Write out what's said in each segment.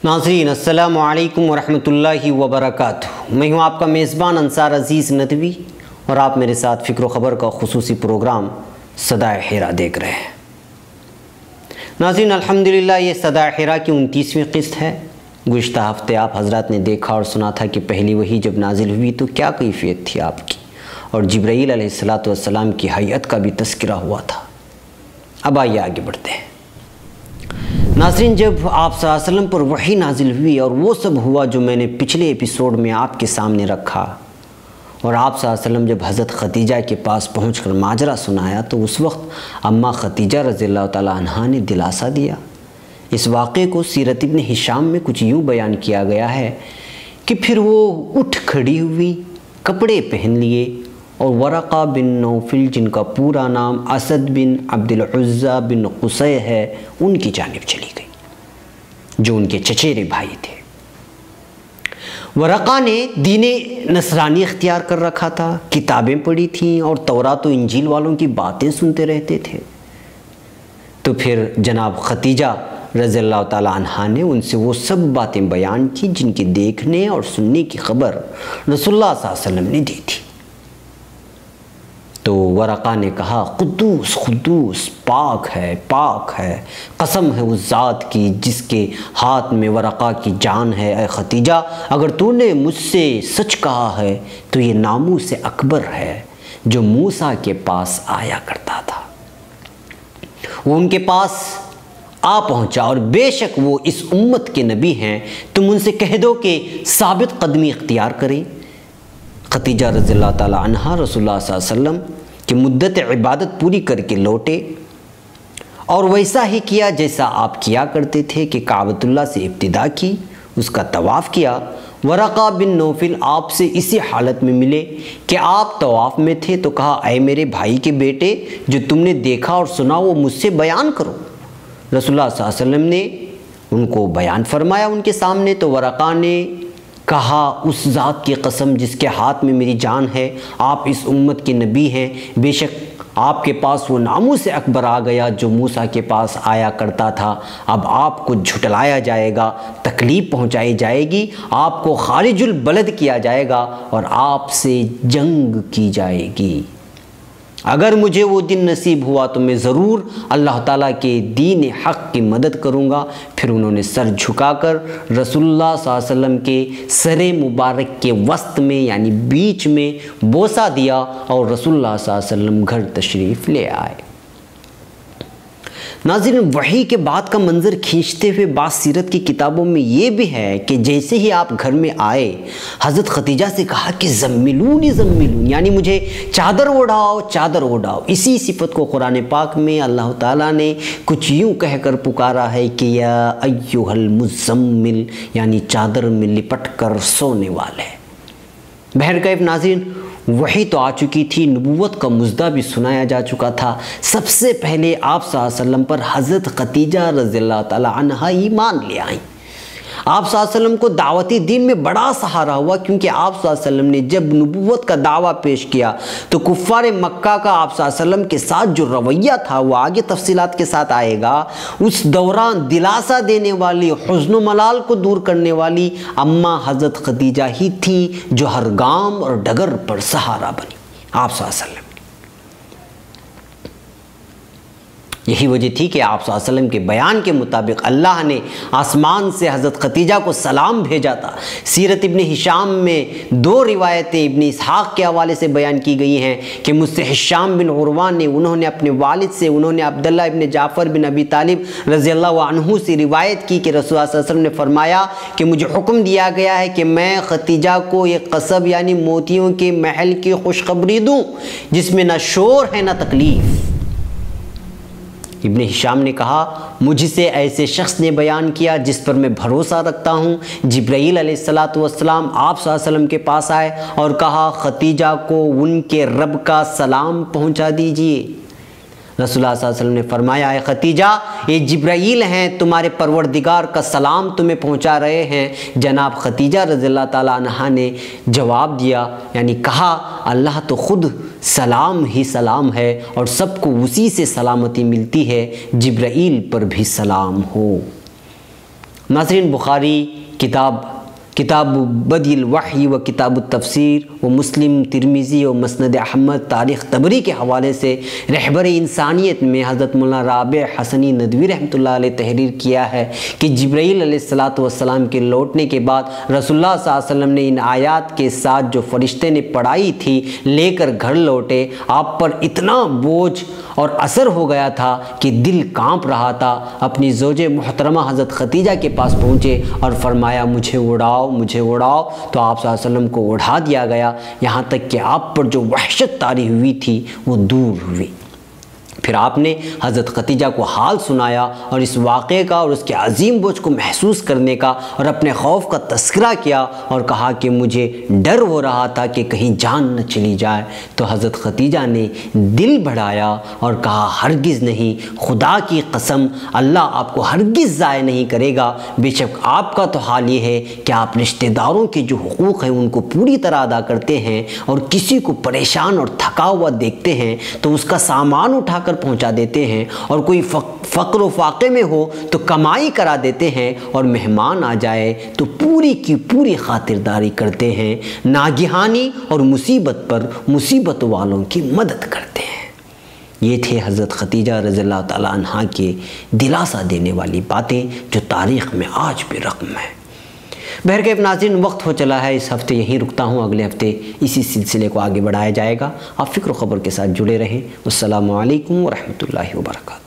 नाज़रीन अस्सलामु अलैकुम वरहमतुल्लाहि वबरकातुहू। मैं हूँ आपका मेज़बान अंसार अज़ीज़ नदवी और आप मेरे साथ फ़िक्र व ख़बर का ख़ुसूसी प्रोग्राम सदाए हिरा देख रहे हैं। नाज़रीन अल्हम्दुलिल्लाह ये सदाए हिरा की 29वीं क़िस्त है। गुज़िश्ता हफ़्ते आप हज़रात ने देखा और सुना था कि पहली वही जब नाजिल हुई तो क्या कैफ़ियत थी आपकी, और जिब्राईल अलैहिस्सलातु वस्सलाम की हैयत का भी तज़किरा हुआ था। अब आइए आगे बढ़ते हैं। नाज़रीन, जब आप सल्लल्लाहु अलैहि वसल्लम पर वही नाजिल हुई और वो सब हुआ जो मैंने पिछले एपिसोड में आपके सामने रखा, और आप सल्लल्लाहु अलैहि वसल्लम जब हज़रत खतीजा के पास पहुंचकर माजरा सुनाया तो उस वक्त अम्मा खतीजा रज़ियल्लाहु ताला अन्हा ने दिलासा दिया। इस वाक़े को सीरत इब्न हिशाम में कुछ यूँ बयान किया गया है कि फिर वो उठ खड़ी हुई, कपड़े पहन लिए और वरक़ा बिन नौफिल, जिनका पूरा नाम असद बिन अब्दुल उज़्ज़ा बिन क़ुसै है, उनकी जानिब चली गई, जो उनके चचेरे भाई थे। वरक़ा ने दीने नसरानी इख्तियार कर रखा था, किताबें पढ़ी थीं और तौरात और इंजील वालों की बातें सुनते रहते थे। तो फिर जनाब खतीजा रज़ियल्लाहु ताला अन्हा ने उनसे वो सब बातें बयान की जिनके देखने और सुनने की खबर रसूलुल्लाह सल्लल्लाहु अलैहि वसल्लम ने दी थी। तो वरक़ा ने कहा, क़ुद्दूस क़ुद्दूस, पाक है, कसम है उस ज़ात की जिसके हाथ में वरक़ा की जान है। ऐ खतीजा, अगर तूने मुझसे सच कहा है तो ये नामूस अकबर है जो मूसा के पास आया करता था। वो उनके पास आ पहुँचा और बेशक वो इस उम्मत के नबी हैं। तुम उनसे कह दो कि साबित कदमी इख्तियार करें। खतीजा रज़ियल्लाहु ताला अन्हा रसूलुल्लाह सल्लल्लाहु अलैहि वसल्लम की मुद्दत इबादत पूरी करके लौटे और वैसा ही किया जैसा आप किया करते थे कि काबतुल्लाह से इब्तिदा की, उसका तवाफ़ किया। वरक़ा बिन नौफिल आपसे इसी हालत में मिले कि आप तवाफ़ में थे, तो कहा, ऐ मेरे भाई के बेटे, जो तुमने देखा और सुना वो मुझसे बयान करो। रसूलुल्लाह सल्लल्लाहु अलैहि वसल्लम ने उनको बयान फरमाया उनके सामने। तो वरक़ा ने कहा, उस ज़ात की कसम जिसके हाथ में मेरी जान है, आप इस उम्मत के नबी हैं। बेशक आपके पास वो नामूस अकबर आ गया जो मूसा के पास आया करता था। अब आपको झुटलाया जाएगा, तकलीफ़ पहुंचाई जाएगी, आपको खारिजुल बलद किया जाएगा और आपसे जंग की जाएगी। अगर मुझे वो दिन नसीब हुआ तो मैं ज़रूर अल्लाह ताला के दीन हक़ की मदद करूँगा। फिर उन्होंने सर झुकाकर रसूलुल्लाह सल्लल्लाहु अलैहि वसल्लम के सरे मुबारक के वस्त में यानी बीच में बोसा दिया और रसूलुल्लाह सल्लल्लाहु अलैहि वसल्लम घर तशरीफ़ ले आए। नाज़रीन, वही के बाद का मंज़र खींचते हुए बात सीरत की किताबों में ये भी है कि जैसे ही आप घर में आए, हज़रत खतीजा से कहा कि ज़म्मिलूनी ज़म्मिलूनी, यानी मुझे चादर ओढ़ाओ चादर ओढ़ाओ। इसी सिफत को कुरान पाक में अल्लाह ताला ने कुछ यूँ कहकर पुकारा है कि या अय्युहल मुज़म्मिल, यानी चादर में लिपट कर सोने वाले। बहरकैफ नाज़रीन, वही तो आ चुकी थी, नबूवत का मुज़दा भी सुनाया जा चुका था। सबसे पहले आप सल्लल्लाहु अलैहि वसल्लम पर हज़रत खतीजा रज़ियल्लाहु ताला अन्हा ईमान ले आई। आप सल्लल्लाहु अलैहि वसल्लम को दावती दीन में बड़ा सहारा हुआ, क्योंकि आप सल्लल्लाहु अलैहि वसल्लम ने जब नबूवत का दावा पेश किया तो कुफ़ार मक्का का आप सल्लल्लाहु अलैहि वसल्लम के साथ जो रवैया था वो आगे तफसीलात के साथ आएगा। उस दौरान दिलासा देने वाली, हुज़्न मलाल को दूर करने वाली अम्मा हज़रत खतीजा ही थी जो हर गाम और डगर पर सहारा बनी आप सल्लल्लाहु अलैहि वसल्लम। यही वजह थी कि आप सल्लल्लाहु अलैहि वसल्लम के बयान के मुताबिक अल्लाह ने आसमान से हज़रत खतीजा को सलाम भेजा था। सीरत इब्न हिशाम में दो रिवायतें इब्न इसहाक़ के हवाले से बयान की गई हैं कि मुझसे हिशाम बिन उरवा ने, उन्होंने अपने वालिद से, उन्होंने अब्दुल्लाह इब्न जाफ़र बिन अबी तालिब रज़ियल्लाहु अन्हु से रिवायत की कि रसूलुल्लाह सल्लल्लाहु अलैहि वसल्लम ने फरमाया कि मुझे हुक्म दिया गया है कि मैं खतीजा को एक कसब यानी मोतियों के महल की खुशखबरी दूँ जिसमें न शोर है न तकलीफ़। ابن ہشام نے کہا مجھ سے ایسے شخص نے بیان کیا جس پر میں بھروسہ رکھتا ہوں، جبرائیل علیہ السلام آپ صلی اللہ علیہ وسلم کے پاس آئے اور کہا ختیجہ کو ان کے رب کا سلام پہنچا دیجئے۔ رسول اللہ صلی اللہ علیہ وسلم نے فرمایا اے ختیجہ یہ جبرائیل ہیں، تمہارے پروردگار کا سلام تمہیں پہنچا رہے ہیں۔ جناب ختیجہ رضی اللہ تعالیٰ عنہا نے جواب دیا، یعنی کہا اللہ تو خود سلام ہی سلام ہے اور سب کو اسی سے سلامتی ملتی ہے، جبرائیل پر بھی سلام ہو۔ ناظرین، بخاری کتاب بدی الوحی و کتاب التفسیر و مسلم، ترمذی و مسند احمد، تاریخ طبری کے حوالے سے رہبر انسانیت میں حضرت مولانا رابع حسنی ندوی رحمۃ اللہ علیہ تحریر کیا ہے کہ جبرائیل علیہ السلام کے لوٹنے کے بعد رسول اللہ صلی اللہ علیہ وسلم نے ان آیات کے ساتھ جو فرشتے نے پڑھائی تھی لے کر گھر لوٹے۔ آپ پر اتنا بوجھ اور اثر ہو گیا تھا کہ دل کانپ رہا تھا۔ اپنی زوج محترمہ حضرت ختیجہ کے پاس پہنچے اور فرمایا مجھے اڑاؤ مجھے اڑاؤ، تو آپ صلی اللہ علیہ وسلم کو اڑا دیا گیا، یہاں تک کہ آپ پر جو وحشت طاری ہوئی تھی وہ دور ہوئی۔ پھر آپ نے حضرت ختیجہ کو حال سنایا اور اس واقعے کا اور اس کے عظیم بوجھ کو محسوس کرنے کا اور اپنے خوف کا تذکرہ کیا اور کہا کہ مجھے ڈر ہو رہا تھا کہ کہیں جان نہ چلی جائے۔ تو حضرت ختیجہ نے دل بڑھایا اور کہا ہرگز نہیں، خدا کی قسم اللہ آپ کو ہرگز ضائع نہیں کرے گا۔ بے شک آپ کا تو حال یہ ہے کہ آپ رشتہ داروں کے جو حقوق ہیں ان کو پوری طرح ادا کرتے ہیں، اور کسی کو پریشان اور تھکا ہوا دیکھتے ہیں تو اس کا سامان اٹھا کر پہنچا دیتے ہیں، اور کوئی فقر و فاقے میں ہو تو کمائی کرا دیتے ہیں، اور مہمان آ جائے تو پوری کی پوری خاطرداری کرتے ہیں، ناگہانی اور مصیبت پر مصیبت والوں کی مدد کرتے ہیں۔ یہ تھے حضرت ختیجہ رضی اللہ تعالیٰ عنہا کے دلاسا دینے والی باتیں جو تاریخ میں آج بھی رقم ہے۔ بہرکیف ناظرین، وقت ہو چلا ہے، اس ہفتے یہیں رکتا ہوں، اگلے ہفتے اسی سلسلے کو آگے بڑھایا جائے گا۔ آپ فکر و خبر کے ساتھ جڑے رہیں۔ السلام علیکم ورحمۃ اللہ وبرکاتہ۔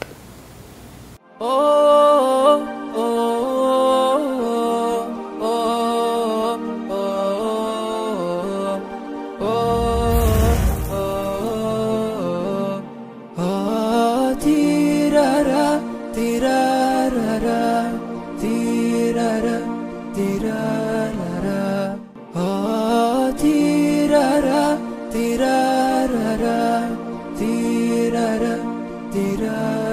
تیرا